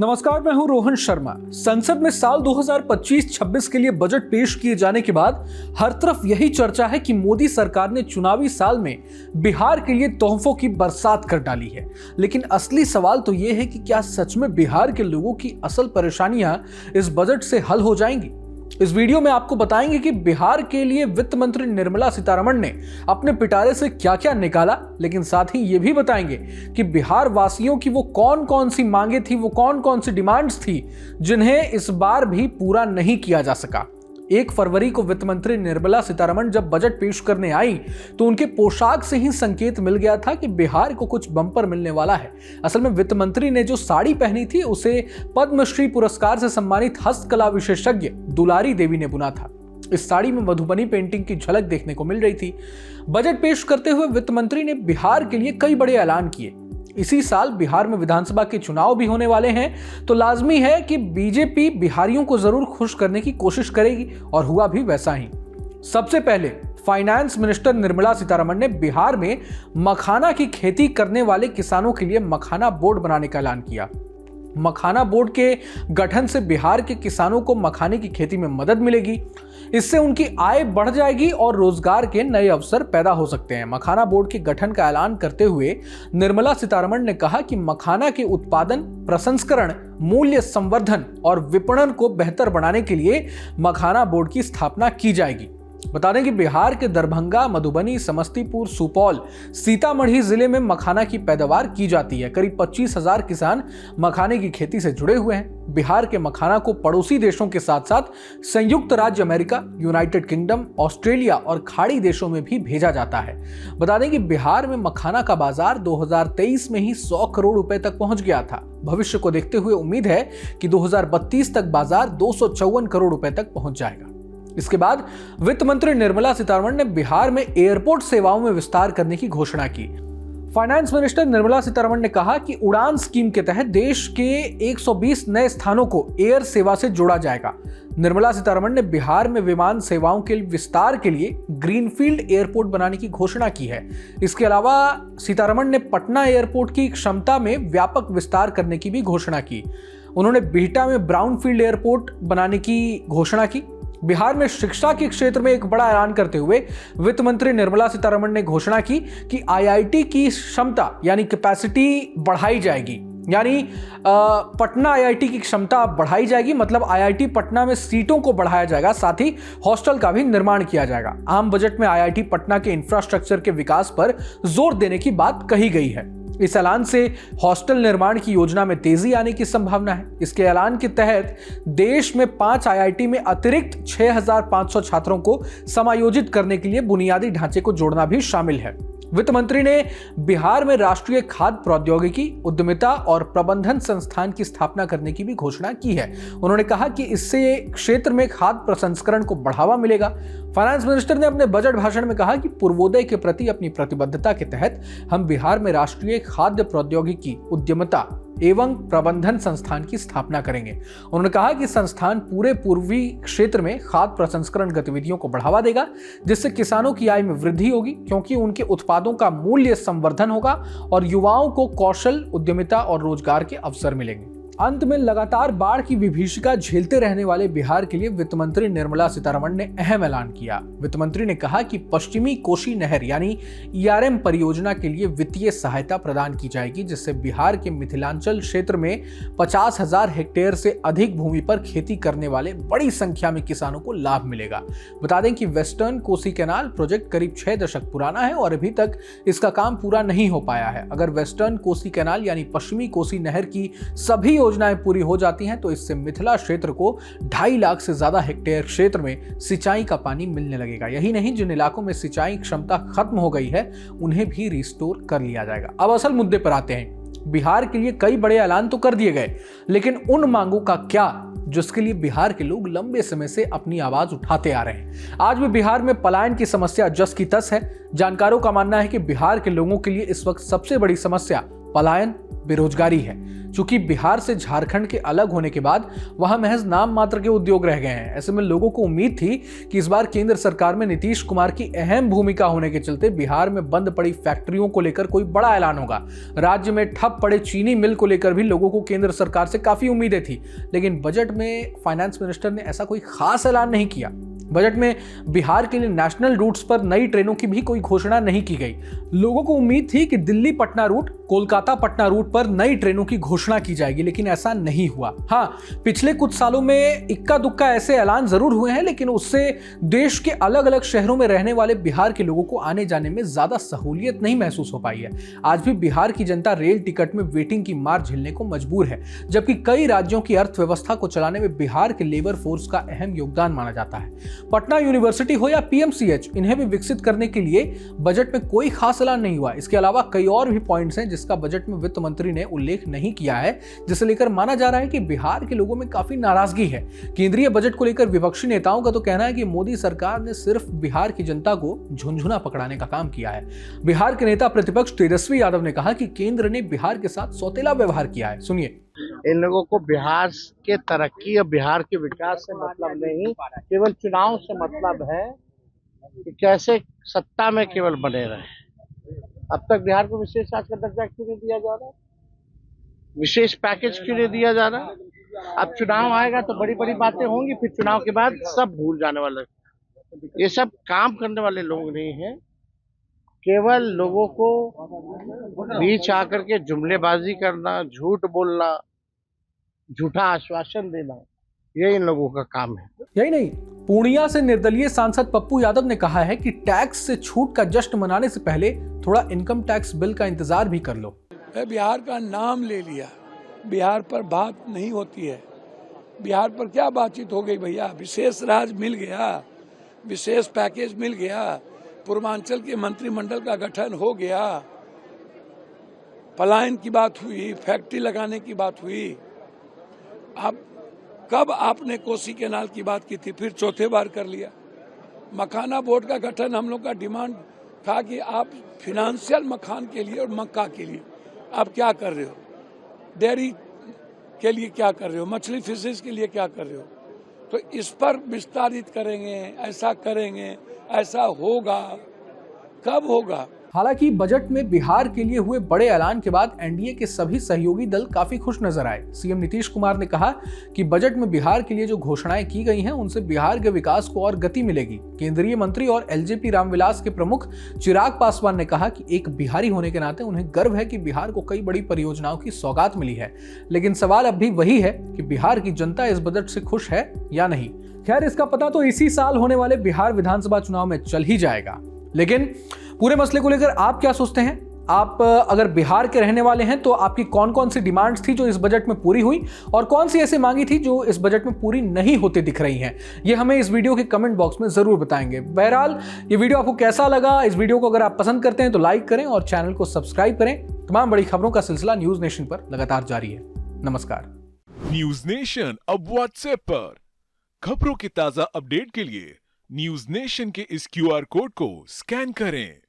नमस्कार, मैं हूं रोहन शर्मा। संसद में साल 2025-26 के लिए बजट पेश किए जाने के बाद हर तरफ यही चर्चा है कि मोदी सरकार ने चुनावी साल में बिहार के लिए तोहफों की बरसात कर डाली है। लेकिन असली सवाल तो यह है कि क्या सच में बिहार के लोगों की असल परेशानियां इस बजट से हल हो जाएंगी? इस वीडियो में आपको बताएंगे कि बिहार के लिए वित्त मंत्री निर्मला सीतारमण ने अपने पिटारे से क्या क्या निकाला, लेकिन साथ ही ये भी बताएंगे कि बिहार वासियों की वो कौन कौन सी मांगे थी, वो कौन कौन सी डिमांड्स थी जिन्हें इस बार भी पूरा नहीं किया जा सका। 1 फरवरी को वित्त मंत्री निर्मला सीतारमण जब बजट पेश करने आई तो उनके पोशाक से ही संकेत मिल गया था कि बिहार को कुछ बम्पर मिलने वाला है। असल में वित्त मंत्री ने जो साड़ी पहनी थी उसे पद्मश्री पुरस्कार से सम्मानित हस्तकला विशेषज्ञ दुलारी देवी ने बुना था। इस साड़ी में मधुबनी पेंटिंग की झलक देखने को मिल रही थी। बजट पेश करते हुए वित्त मंत्री ने बिहार के लिए कई बड़े ऐलान किए। इसी साल बिहार में विधानसभा के चुनाव भी होने वाले हैं, तो लाजमी है कि बीजेपी बिहारियों को जरूर खुश करने की कोशिश करेगी, और हुआ भी वैसा ही। सबसे पहले फाइनेंस मिनिस्टर निर्मला सीतारमण ने बिहार में मखाना की खेती करने वाले किसानों के लिए मखाना बोर्ड बनाने का ऐलान किया। मखाना बोर्ड के गठन से बिहार के किसानों को मखाने की खेती में मदद मिलेगी। इससे उनकी आय बढ़ जाएगी और रोजगार के नए अवसर पैदा हो सकते हैं। मखाना बोर्ड के गठन का ऐलान करते हुए निर्मला सीतारमण ने कहा कि मखाना के उत्पादन, प्रसंस्करण, मूल्य संवर्धन और विपणन को बेहतर बनाने के लिए मखाना बोर्ड की स्थापना की जाएगी। बता दें कि बिहार के दरभंगा, मधुबनी, समस्तीपुर, सुपौल, सीतामढ़ी जिले में मखाना की पैदावार की जाती है। करीब 25,000 किसान मखाने की खेती से जुड़े हुए हैं। बिहार के मखाना को पड़ोसी देशों के साथ साथ संयुक्त राज्य अमेरिका, यूनाइटेड किंगडम, ऑस्ट्रेलिया और खाड़ी देशों में भी भेजा जाता है। बता दें कि बिहार में मखाना का बाजार 2023 में ही 100 करोड़ रुपए तक पहुंच गया था। भविष्य को देखते हुए उम्मीद है कि 2032 तक बाजार 254 करोड़ रुपए तक पहुंच जाएगा। इसके बाद वित्त मंत्री निर्मला सीतारमण ने बिहार में एयरपोर्ट सेवाओं में विस्तार करने की घोषणा की। फाइनेंस मिनिस्टर निर्मला सीतारमण ने कहा कि उड़ान स्कीम के तहत देश के 120 नए स्थानों को एयर सेवा से जोड़ा जाएगा। निर्मला सीतारमण ने बिहार में विमान सेवाओं के विस्तार के लिए ग्रीनफील्ड एयरपोर्ट बनाने की घोषणा की है। इसके अलावा सीतारमण ने पटना एयरपोर्ट की क्षमता में व्यापक विस्तार करने की भी घोषणा की। उन्होंने बिहटा में ब्राउनफील्ड एयरपोर्ट बनाने की घोषणा की। बिहार में शिक्षा के क्षेत्र में एक बड़ा ऐलान करते हुए वित्त मंत्री निर्मला सीतारमण ने घोषणा की कि आईआईटी की क्षमता यानी कैपेसिटी बढ़ाई जाएगी। यानी पटना आईआईटी की क्षमता बढ़ाई जाएगी, मतलब आईआईटी पटना में सीटों को बढ़ाया जाएगा, साथ ही हॉस्टल का भी निर्माण किया जाएगा। आम बजट में आईआईटी पटना के इंफ्रास्ट्रक्चर के विकास पर जोर देने की बात कही गई है। इस ऐलान से हॉस्टल निर्माण की योजना में तेजी आने की संभावना है। इसके ऐलान के तहत देश में 5 आईआईटी में अतिरिक्त 6,500 छात्रों को समायोजित करने के लिए बुनियादी ढांचे को जोड़ना भी शामिल है। वित्त मंत्री ने बिहार में राष्ट्रीय खाद्य प्रौद्योगिकी, उद्यमिता और प्रबंधन संस्थान की स्थापना करने की भी घोषणा की है। उन्होंने कहा कि इससे क्षेत्र में खाद्य प्रसंस्करण को बढ़ावा मिलेगा। फाइनेंस मिनिस्टर ने अपने बजट भाषण में कहा कि पूर्वोदय के प्रति अपनी प्रतिबद्धता के तहत हम बिहार में राष्ट्रीय खाद्य प्रौद्योगिकी, उद्यमिता एवं प्रबंधन संस्थान की स्थापना करेंगे। उन्होंने कहा कि संस्थान पूरे पूर्वी क्षेत्र में खाद्य प्रसंस्करण गतिविधियों को बढ़ावा देगा, जिससे किसानों की आय में वृद्धि होगी, क्योंकि उनके उत्पादों का मूल्य संवर्धन होगा और युवाओं को कौशल, उद्यमिता और रोजगार के अवसर मिलेंगे। अंत में लगातार बाढ़ की विभीषिका झेलते रहने वाले बिहार के लिए वित्त मंत्री निर्मला सीतारमण ने अहम ऐलान किया। वित्त मंत्री ने कहा कि पश्चिमी कोसी नहर यानी ईआरएम परियोजना के लिए वित्तीय सहायता प्रदान की जाएगी, जिससे बिहार के मिथिलांचल क्षेत्र में 50,000 हेक्टेयर से अधिक भूमि पर खेती करने वाले बड़ी संख्या में किसानों को लाभ मिलेगा। बता दें कि वेस्टर्न कोसी कैनाल प्रोजेक्ट करीब 6 दशक पुराना है और अभी तक इसका काम पूरा नहीं हो पाया है। अगर वेस्टर्न कोसी कैनाल यानी पश्चिमी कोसी नहर की सभी योजनाएं पूरी हो जाती हैं तो इससे मिथिला क्षेत्र को 2.5 लाख से ज्यादा हेक्टेयर क्षेत्र में सिंचाई का पानी मिलने लगेगा। यही नहीं, जिन इलाकों में सिंचाई क्षमता खत्म हो गई है उन्हें भी रिस्टोर कर लिया जाएगा। अब असल मुद्दे पर आते हैं। बिहार के लिए कई बड़े ऐलान तो कर दिए गए, लेकिन उन मांगों का क्या जिसके लिए बिहार के लोग लंबे समय से अपनी आवाज उठाते आ रहे हैं? आज भी बिहार में पलायन की समस्या जस की तस है। जानकारों का मानना है कि बिहार के लोगों के लिए इस वक्त सबसे बड़ी समस्या पलायन, बेरोजगारी है। चूंकि बिहार से झारखंड के अलग होने के बाद वहां महज नाम मात्र के उद्योग रह गए हैं। ऐसे में लोगों को उम्मीद थी कि इस बार केंद्र सरकार में नीतीश कुमार की अहम भूमिका होने के चलते बिहार में बंद पड़ी फैक्ट्रियों को लेकर कोई बड़ा ऐलान होगा। राज्य में ठप पड़े चीनी मिल को लेकर भी लोगों को केंद्र सरकार से काफी उम्मीदें थी, लेकिन बजट में फाइनेंस मिनिस्टर ने ऐसा कोई खास ऐलान नहीं किया। बजट में बिहार के लिए नेशनल रूट्स पर नई ट्रेनों की भी कोई घोषणा नहीं की गई। लोगों को उम्मीद थी कि दिल्ली पटना रूट, कोलकाता पटना रूट पर नई ट्रेनों की घोषणा की जाएगी, लेकिन ऐसा नहीं हुआ। हाँ, पिछले कुछ सालों में इक्का दुक्का ऐसे ऐलान जरूर हुए हैं, लेकिन उससे देश के अलग अलग शहरों में रहने वाले बिहार के लोगों को आने जाने में ज्यादा सहूलियत नहीं महसूस हो पाई है। आज भी बिहार की जनता रेल टिकट में वेटिंग की मार झेलने को मजबूर है, जबकि कई राज्यों की अर्थव्यवस्था को चलाने में बिहार के लेबर फोर्स का अहम योगदान माना जाता है। पटना यूनिवर्सिटी हो या पीएमसीएच, इन्हें भी विकसित करने के लिए बजट में कोई खास ऐलान नहीं हुआ। इसके अलावा कई और भी पॉइंट्स हैं जिसका बजट में वित्त मंत्री ने उल्लेख नहीं किया है, जिसे लेकर माना जा रहा है कि बिहार के लोगों में काफी नाराजगी है। केंद्रीय बजट को लेकर विपक्षी नेताओं का तो कहना है कि मोदी सरकार ने सिर्फ बिहार की जनता को झुनझुना पकड़ाने का काम किया है। बिहार के नेता प्रतिपक्ष तेजस्वी यादव ने कहा कि केंद्र ने बिहार के साथ सौतेला व्यवहार किया है। सुनिए। इन लोगों को बिहार के तरक्की और बिहार के विकास से मतलब नहीं, केवल चुनाव से मतलब है कि कैसे सत्ता में केवल बने रहे। अब तक बिहार को विशेष राज्य का दर्जा क्यों नहीं दिया जा रहा, विशेष पैकेज क्यों नहीं दिया जा रहा। अब चुनाव आएगा तो बड़ी बड़ी बातें होंगी, फिर चुनाव के बाद सब भूल जाने वाले। ये सब काम करने वाले लोग नहीं हैं, केवल लोगों को बीच आकर के जुमलेबाजी करना, झूठ बोलना, झूठा आश्वासन देना, ये इन लोगों का काम है। यही नहीं, पूर्णिया से निर्दलीय सांसद पप्पू यादव ने कहा है कि टैक्स से छूट का जश्न मनाने से पहले थोड़ा इनकम टैक्स बिल का इंतजार भी कर लो। बिहार का नाम ले लिया, बिहार पर बात नहीं होती है। बिहार पर क्या बातचीत हो गई भैया? विशेष राज्य मिल गया, विशेष पैकेज मिल गया, पूर्वांचल के मंत्रिमंडल का गठन हो गया, पलायन की बात हुई, फैक्ट्री लगाने की बात हुई। अब कब आपने कोसी कैनाल की बात की थी, फिर चौथे बार कर लिया। मखाना बोर्ड का गठन हम लोग का डिमांड था कि आप फिनेंशियल मखान के लिए और मक्का के लिए आप क्या कर रहे हो, डेयरी के लिए क्या कर रहे हो, मछली फिशेज के लिए क्या कर रहे हो। तो इस पर विस्तारित करेंगे, ऐसा करेंगे, ऐसा होगा, कब होगा। हालांकि बजट में बिहार के लिए हुए बड़े ऐलान के बाद एनडीए के सभी सहयोगी दल काफी खुश नजर आए। सीएम नीतीश कुमार ने कहा कि बजट में बिहार के लिए जो घोषणाएं की गई हैं उनसे बिहार के विकास को और गति मिलेगी। केंद्रीय मंत्री और एलजेपी रामविलास के प्रमुख चिराग पासवान ने कहा कि एक बिहारी होने के नाते उन्हें गर्व है कि बिहार को कई बड़ी परियोजनाओं की सौगात मिली है, लेकिन सवाल अब भी वही है कि बिहार की जनता इस बजट से खुश है या नहीं। खैर, इसका पता तो इसी साल होने वाले बिहार विधानसभा चुनाव में चल ही जाएगा। लेकिन पूरे मसले को लेकर आप क्या सोचते हैं? आप अगर बिहार के रहने वाले हैं तो आपकी कौन कौन सी डिमांड्स थी जो इस बजट में पूरी हुई, और कौन सी ऐसी मांगी थी जो इस बजट में पूरी नहीं होते दिख रही हैं? ये हमें इस वीडियो के कमेंट बॉक्स में जरूर बताएंगे। बहरहाल, ये वीडियो आपको कैसा लगा? इस वीडियो को अगर आप पसंद करते हैं तो लाइक करें और चैनल को सब्सक्राइब करें। तमाम बड़ी खबरों का सिलसिला न्यूज नेशन पर लगातार जारी है। नमस्कार। न्यूज नेशन अब व्हाट्सएप पर खबरों की ताजा अपडेट के लिए न्यूज नेशन के इस QR कोड को स्कैन करें।